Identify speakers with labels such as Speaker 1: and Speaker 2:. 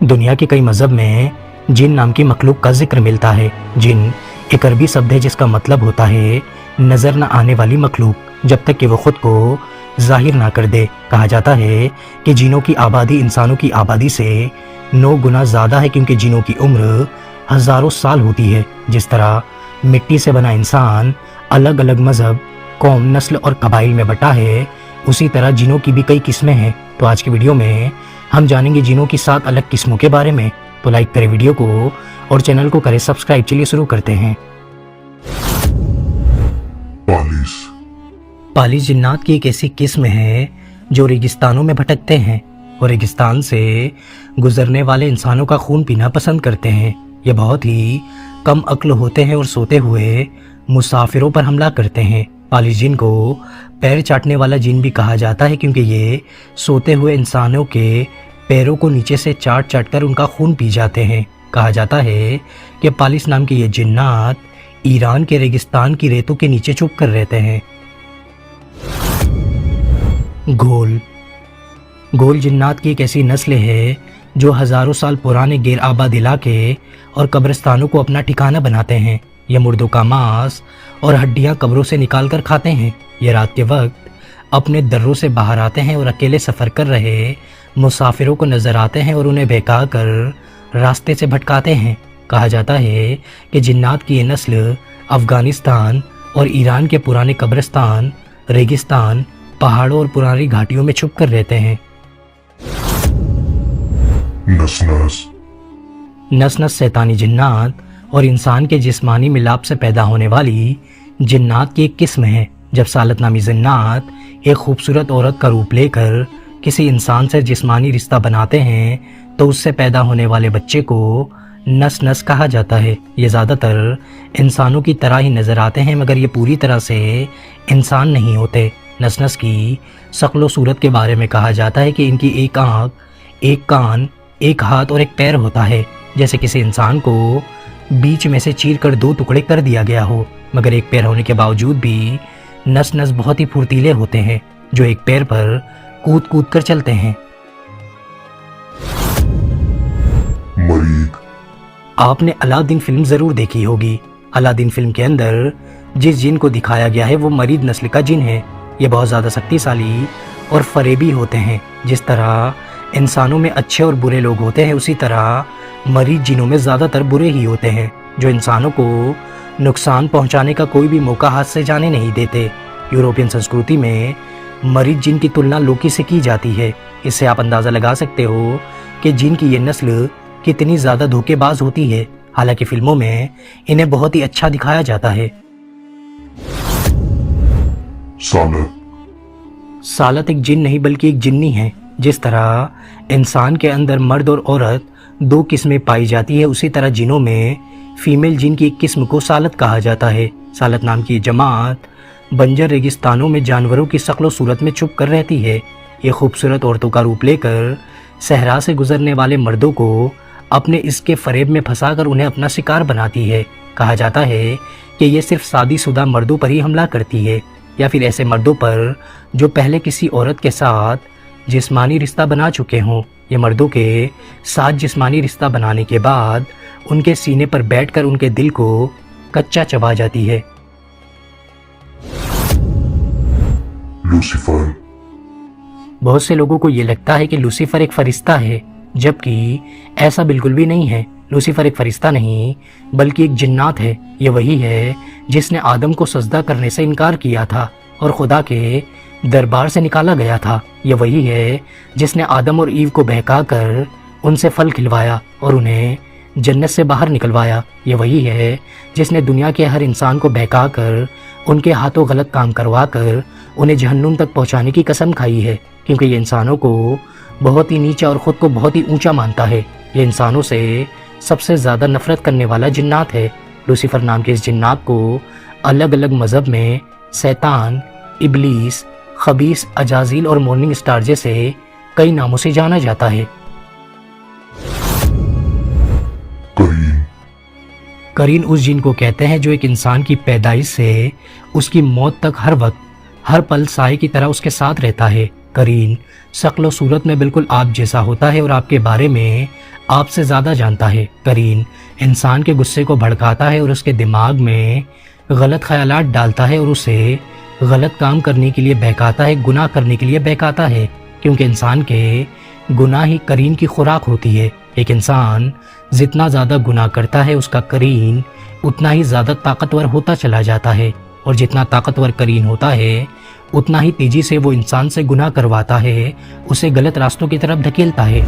Speaker 1: दुनिया के कई मज़हब में जिन नाम की मखलूक का जिक्र मिलता है। जिन एक अरबी शब्द है जिसका मतलब होता है नज़र न आने वाली मखलूक, जब तक कि वो खुद को जाहिर ना कर दे। कहा जाता है कि जिनों की आबादी इंसानों की आबादी से 9 गुना ज़्यादा है, क्योंकि जिनों की उम्र हज़ारों साल होती है। जिस तरह मिट्टी से बना इंसान अलग अलग मज़हब, कौम, नस्ल और कबाइल में बटा है, उसी तरह जिनों की भी कई किस्में हैं। तो आज की वीडियो में हम जानेंगे जिनों की 7 अलग किस्मों के बारे में। तो लाइक करें वीडियो को और चैनल को करें सब्सक्राइब। चलिए शुरू करते हैं। पालिस जिन्नात की एक ऐसी किस्म है जो रेगिस्तानों में भटकते हैं और रेगिस्तान से गुजरने वाले इंसानों का खून पीना पसंद करते हैं। ये बहुत ही कम अक्ल होते हैं और सोते हुए मुसाफिरों पर हमला करते हैं। पालिस जिन को पैर चाटने वाला जिन भी कहा जाता है, क्योंकि ये सोते हुए इंसानों के पैरों को नीचे से चाट चाट कर उनका खून पी जाते हैं। कहा जाता है कि पालिस नाम के ये जिन्नात ईरान के रेगिस्तान की रेतों के नीचे छुप कर रहते हैं। गोल जिन्नात की एक ऐसी नस्ल है जो हज़ारों साल पुराने गैर आबाद इलाके और कब्रिस्तानों को अपना ठिकाना बनाते हैं। ये मुर्दों का मांस और हड्डियां कब्रों से निकाल कर खाते हैं। ये रात के वक्त अपने दर्रों से बाहर आते हैं और अकेले सफ़र कर रहे मुसाफिरों को नजर आते हैं और उन्हें बहका कर रास्ते से भटकाते हैं। कहा जाता है कि जिन्नात की ये नस्ल अफ़गानिस्तान और ईरान के पुराने कब्रिस्तान, रेगिस्तान, पहाड़ों और पुरानी घाटियों में छुप कर रहते हैं। नस शैतानी जिन्नात और इंसान के जिस्मानी मिलाप से पैदा होने वाली जिन्नात की एक किस्म है। जब सालत नामी जिन्नात एक खूबसूरत औरत का रूप लेकर किसी इंसान से जिस्मानी रिश्ता बनाते हैं तो उससे पैदा होने वाले बच्चे को नस कहा जाता है। ये ज़्यादातर इंसानों की तरह ही नज़र आते हैं, मगर ये पूरी तरह से इंसान नहीं होते। नस की शक्ल सूरत के बारे में कहा जाता है कि इनकी एक आँख, एक कान, एक हाथ और एक पैर होता है, जैसे किसी इंसान को बीच में से चीर कर 2 टुकड़े कर दिया गया हो। मगर एक पैर होने के बावजूद भी नस बहुत ही फुर्तीले होते हैं, जो एक पैर पर कूद कूद कर चलते हैं। आपने अलादीन फिल्म जरूर देखी होगी। अलादीन फिल्म के अंदर जिस जिन को दिखाया गया है वो मरीद नस्ल का जिन है। ये बहुत ज़्यादा शक्तिशाली और फरेबी होते हैं। जिस तरह इंसानों में अच्छे और बुरे लोग होते हैं, उसी तरह मरीद जिनों में ज़्यादातर बुरे ही होते हैं, जो इंसानों को नुकसान पहुंचाने का कोई भी मौका हाथ से जाने नहीं देते। यूरोपियन संस्कृति में मरीद जिन की तुलना लोकी से की जाती है। इससे आप अंदाज़ा लगा सकते हो कि जिन की ये नस्ल कितनी ज़्यादा धोखेबाज होती है। हालांकि फिल्मों में इन्हें बहुत ही अच्छा दिखाया जाता है। सालत एक जिन नहीं बल्कि एक जिन्नी है। जिस तरह इंसान के अंदर मर्द और औरत 2 किस्में पाई जाती है, उसी तरह जिनों में फीमेल जिन की एक किस्म को सालत कहा जाता है। सालत नाम की जमात बंजर रेगिस्तानों में जानवरों की शक्ल और सूरत में छुप कर रहती है। ये खूबसूरत औरतों का रूप लेकर सहरा से गुजरने वाले मर्दों को अपने इसके फरेब में फंसाकर उन्हें अपना शिकार बनाती है। कहा जाता है कि ये सिर्फ शादीशुदा मर्दों पर ही हमला करती है, या फिर ऐसे मर्दों पर जो पहले किसी औरत के साथ जिस्मानी रिश्ता बना चुके हों। ये मर्दों के साथ जिस्मानी रिश्ता बनाने के बाद उनके सीने पर बैठकर उनके दिल को कच्चा चबा जाती है।
Speaker 2: लूसीफर।
Speaker 1: बहुत से लोगों को ये लगता है कि लूसीफर एक फरिश्ता है, जबकि ऐसा बिल्कुल भी नहीं है। लूसीफर एक फरिश्ता नहीं बल्कि एक जिन्नात है। ये वही है जिसने आदम को सजदा करने से इनकार किया था और खुदा के दरबार से निकाला गया था। ये वही है जिसने आदम और ईव को बहका कर उनसे फल खिलवाया और उन्हें जन्नत से बाहर निकलवाया। ये वही है जिसने दुनिया के हर इंसान को बहका कर उनके हाथों गलत काम करवा कर उन्हें जहन्नुम तक पहुंचाने की कसम खाई है, क्योंकि ये इंसानों को बहुत ही नीचा और ख़ुद को बहुत ही ऊंचा मानता है। ये इंसानों से सबसे ज़्यादा नफरत करने वाला जिन्नात है। लूसीफर नाम के इस जिन्नात को अलग अलग मज़हब में शैतान, इब्लीस, खबीस, अजाजील और मॉर्निंग स्टार जैसे कई नामों से जाना जाता है। करीन उस जिन को कहते हैं जो एक इंसान की पैदाइश से उसकी मौत तक हर वक्त हर पल साए की तरह उसके साथ रहता है। करीन शक्ल और सूरत में बिल्कुल आप जैसा होता है और आपके बारे में آپ سے زیادہ جانتا ہے۔ قرین انسان کے غصے کو بھڑکاتا ہے اور اس کے دماغ میں غلط خیالات ڈالتا ہے اور اسے غلط کام کرنے کے لیے بہکاتا ہے، گناہ کرنے کے لیے بہکاتا ہے، کیونکہ انسان کے گناہ ہی قرین کی خوراک ہوتی ہے۔ ایک انسان جتنا زیادہ گناہ کرتا ہے اس کا قرین اتنا ہی زیادہ طاقتور ہوتا چلا جاتا ہے، اور جتنا طاقتور قرین ہوتا ہے اتنا ہی تیزی سے وہ انسان سے گناہ کرواتا ہے، اسے غلط راستوں کی طرف دھکیلتا ہے۔